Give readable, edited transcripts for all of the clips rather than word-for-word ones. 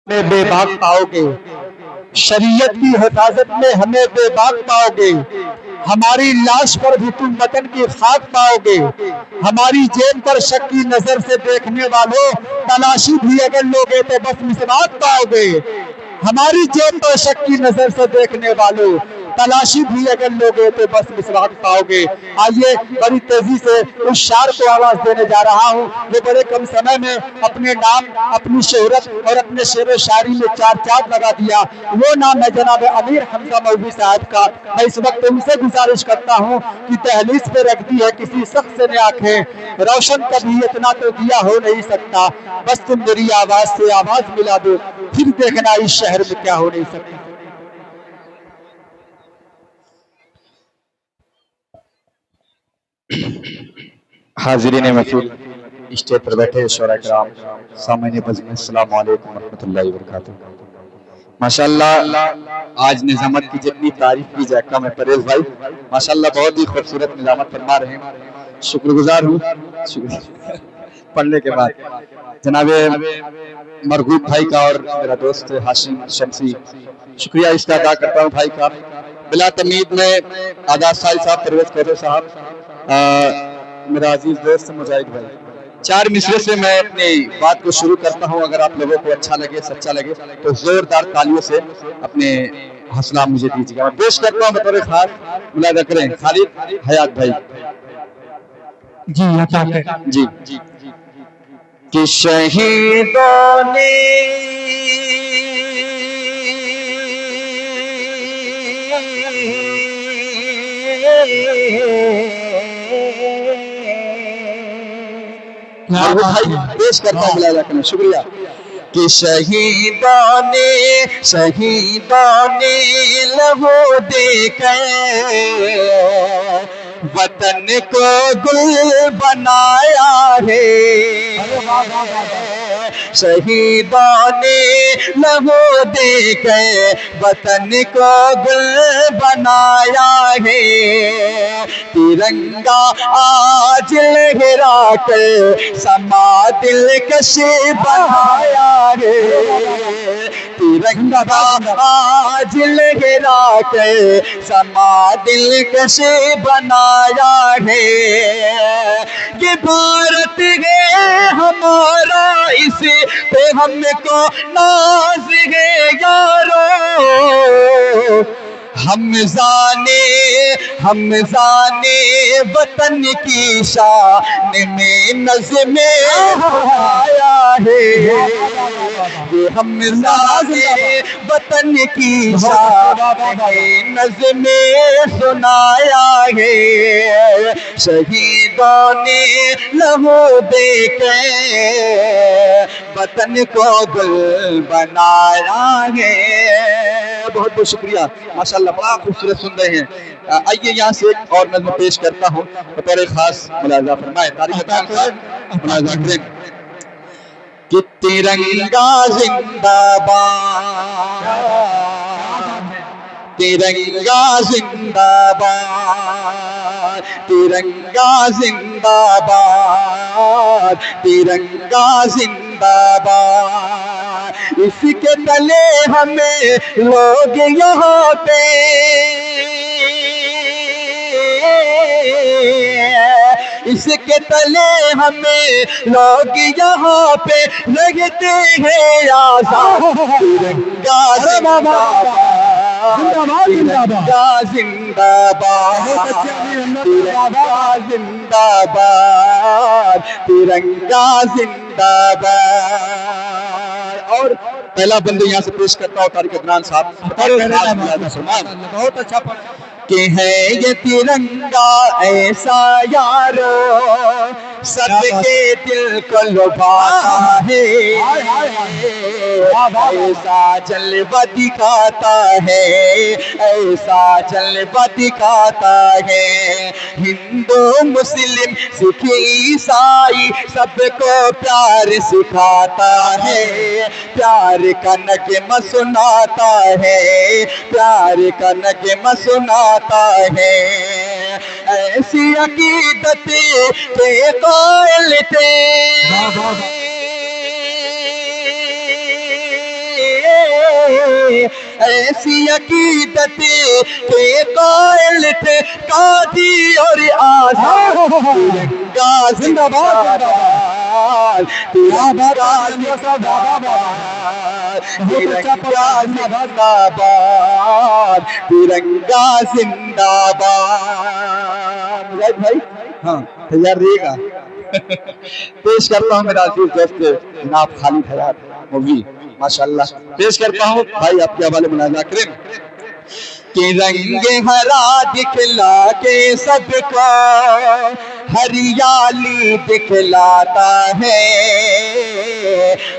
میں بے باک پاؤ گے، شریعت کی حفاظت میں ہمیں بے باک پاؤ گے، ہماری لاش پر بھی تم وطن کی خاک پاؤ گے، ہماری جیب پر شک کی نظر سے دیکھنے والوں تلاشی بھی اگر لوگے تو بس مسواک پاؤ گے، ہماری جیب پر شک کی نظر سے دیکھنے والوں تلاشی بھی اگر لوگے تو بس مسواک پاؤ گے۔ آئیے بڑی تیزی سے اس شعر کو آواز دینے جا رہا ہوں جو بڑے کم سمے میں اپنے نام، اپنی شہرت اور اپنے شعر و شاعری میں چار چاند لگا دیا۔ وہ نام ہے جناب امیر حمزہ مولوی صاحب کا۔ میں اس وقت ان سے گزارش کرتا ہوں کہ دہلیز پہ رکھ دی ہے کسی شخص نے آنکھیں، روشن کبھی اتنا تو دیا ہو نہیں سکتا، بس تم میری آواز سے آواز ملا دو، پھر دیکھنا اس شہر میں کیا ہو نہیں سکتا۔ حاضرین محفل، اسٹیج پر بیٹھے شعراء کرام، سامعین بزم، السلام علیکم ورحمۃ اللہ وبرکاتہ۔ ماشاءاللہ آج نظامت کی جتنی تعریف کی جائے کم ہے۔ پرویز بھائی ماشاءاللہ بہت ہی خوبصورت نظامت فرما رہے ہیں، شکر گزار ہوں پڑھنے کے بعد جناب مرغوب بھائی کا اور میرا دوست ہاشم شمسی، شکریہ اس کا ادا کرتا ہوں بھائی کا۔ بلا تمید میں آداد صاحب، پرویز کوہر صاحب، میرا عزیز دوست مجاہد بھائی، چار مصرے سے میں اپنی بات کو شروع کرتا ہوں۔ اگر آپ لوگوں کو اچھا لگے، سچا لگے تو زوردار تالیوں سے اپنے حوصلہ مجھے دیجیے گا۔ میں پیش کرتا ہوں بطور خاص، ملاحظہ کریں، خالد حیات بھائی جی کہ شہیدوں نے بھائی پیش کرتا ہوں، ملاحظہ کریں، شکریہ کہ شہیدوں نے لہو دے کر وطن کو گل بنایا ہے، شہیدوں نے لہو دے کر وطن کو گل بنایا ہے، ترنگا آج لہرا کر سما دلکش بنایا ہے، ترنگا آج لہرا کر سما دلکش بنایا ہے، یہ بھارت ہے ہمارا، اس پہ ہم کو ناز ہے یارو، ہم زانے وطن کی شان میں نظم آیا ہے، یہ ہم زانے وطن کی شان میں نظم سنایا ہے، شہیدوں نے لہو دے کے وطن کو گل بنایا ہے۔ بہت بہت شکریہ، ماشاءاللہ بڑا خوبصورت سن رہے ہیں۔ آئیے یہاں سے ایک اور نظم پیش کرتا ہوں، بطور خاص ملاحظہ فرمائے، تاریخ ملاحظہ کریں کہ ترنگا زندہ باد، ترنگا زندہ باد، ترنگا زندہ باد، ترنگا زندہ باد، اس کے تلے ہمیں لوگ یہاں پہ اس کے تلے ہمیں لوگ یہاں پہ رہتے ہیں آزاد، ترنگا زندہ باد، ترنگا زندہ باد، ترنگا زندہ باد، ترنگا زندہ باد۔ اور پہلا بندے یہاں سے پیش کرتا ہوں طارق عدنان صاحب، بہت اچھا کہ ہے یہ ترنگا ایسا یارو سب کے دل کو لبھاتا ہے، ایسا جلوہ دکھاتا ہے، ایسا جلوہ دکھاتا ہے، ہندو مسلم سکھ عیسائی سب کو پیار سکھاتا ہے، پیار کا نغمہ سناتا ہے، پیار کا نغمہ سناتا ہے، ایسی عقیدت کے قائل تھے ایسی عقیدت کے قائل تھے قاضی اور آزاد ترنگا زندہ باد ترنگا زندہ باد ترنگا زندہ باد ترنگا زندہ باد مجاہد بھائی ہاں تیار رہیے گا پیش کرتا ہوں میرا عزیز دوست جناب خالد حیات مولوی ماشاءاللہ پیش کرتا ہوں بھائی آپ کے حوالے مناظرہ کریں کہ رنگ ہرا دکھلا کے سب کو ہریالی دکھلاتا ہے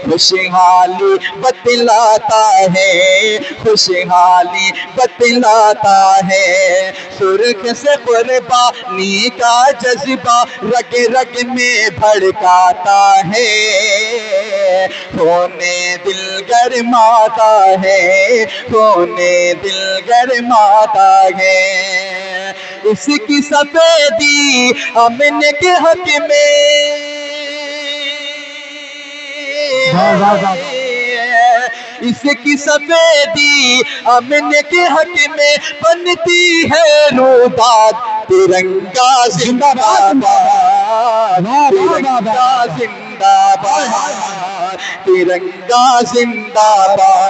خوشحالی بتلاتا ہے خوشحالی بتلاتا ہے سرخ سے قربانی کا جذبہ رگ رگ میں بھڑکاتا ہے ہونے دل گرماتا ہے ہونے دل گرماتا ہے اس کی سفیدی امن کے حق میں اس کی سفیدی امن کے حق میں بنتی ہے روداد ترنگا زندہ باد ترنگا زندہ باد ترنگا زندہ باد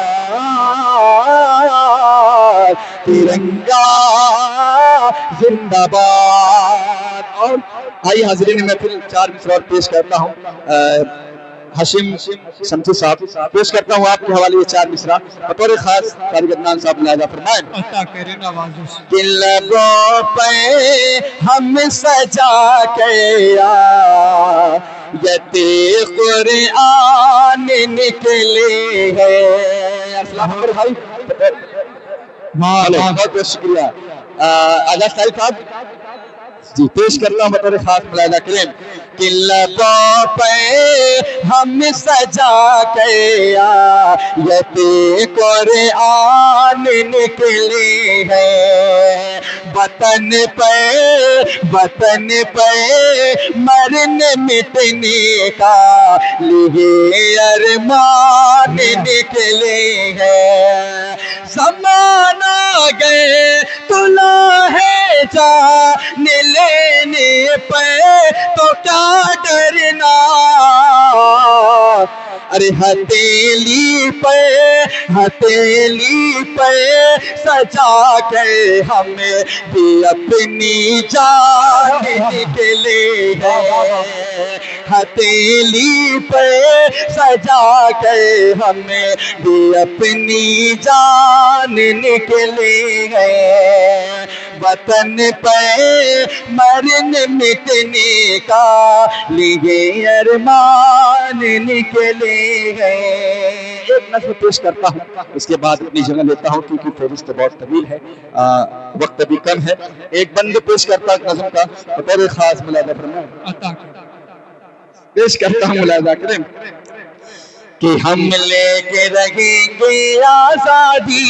ترنگا زندہ باد اور آئیے حاضرین میں پھر 4 مصرع اور پیش کرتا ہوں حشیم شمسی صاحب پیش کرتا ہوں آپ کے حوالے یہ 4 مصرع بطور خاص طارق عدنان صاحب ملاحظہ فرمائیں کہ لبوں پہ ہم سجا کے آیت قرآن نکلے ہیں السلام علیکم بھائی بہت بہت شکریہ آزاد صاحب جی پیش کرتا ہوں بطور خاص ملاحظہ کریں کہ لبوں پہ ہم سجا کے آیت قرآن نکلی ہے وطن پہ مرن مٹنے کا لیے ارمان نکلے ہیں زمانہ گئے تلا ہے جان لینے پہ تو کیا ڈرنا ارے ہتھیلی پہ سجا کے ہمیں بھی اپنی جان نکلے ہیں ہتھیلی پہ سجا کے ہمیں بھی اپنی جان نکلے ہیں وطن پہ مرن مٹنے کا لیے ارمان نکلے ہیں ایک نظم پیش کرتا ہوں اس کے بعد اپنی جگہ لیتا ہوں کیونکہ فہرست بہت طویل ہے وقت بھی کم ہے ایک بند پیش کرتا ہوں نظم کا بطور خاص ملاحظہ فرمائیں پیش کرتا ہوں ملاحظہ کریں کہ ہم لے کے رہیں گے آزادی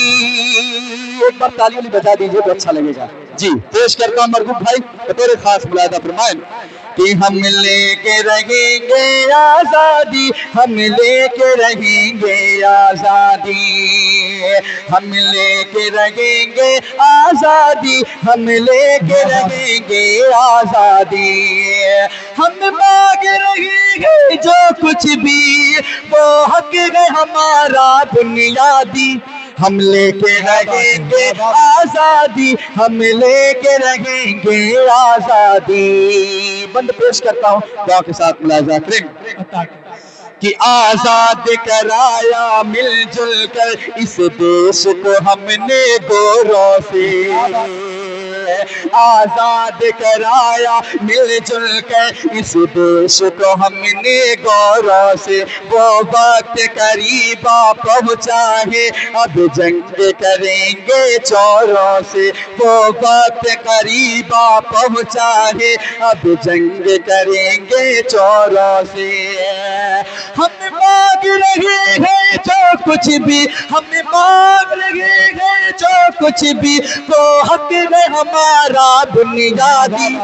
ایک بار تالی علی بجا دیجئے تو اچھا لگے گا جی پیش کرتا ہوں مرغوب بھائی بطور خاص ملاحظہ فرمائیں کہ ہم لے کے رہیں گے آزادی ہم لے کے رہیں گے آزادی ہم لے کے رہیں گے آزادی ہم لے کے رہیں گے آزادی ہم مانگ رہیں گے جو کچھ بھی وہ حق ہے ہمارا بنیادی ہم لے کے رہیں گے آزادی ہم لے کے رہیں گے آزادی بند پیش کرتا ہوں دعا کے ساتھ ملاحظہ کریں کہ آزاد کرایا مل جل کر اس دیش کو ہم نے گوروں سے آزاد کرایا مل جل کر اس دیش کو ہم نے گوروں سے وہ وقت قریب آ پہنچا ہے اب جنگ کریں گے چوروں سے وہ وقت قریب آ پہنچا ہے اب جنگ کریں گے چوروں سے ہم مانگ رہے ہیں جو کچھ بھی ہم مانگ رہے ہیں جو کچھ بھی وہ حق ہے ہمارا بنیادی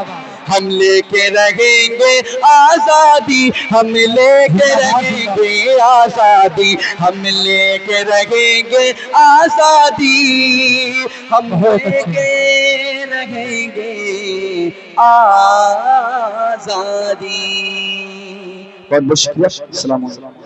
ہم لے کے رہیں گے آزادی، ہم لے کے رہیں گے آزادی، ہم لے کے رہیں گے آزادی، ہم لے کے رہیں گے آزادی۔ بہت بہت شکریہ، السلام علیکم۔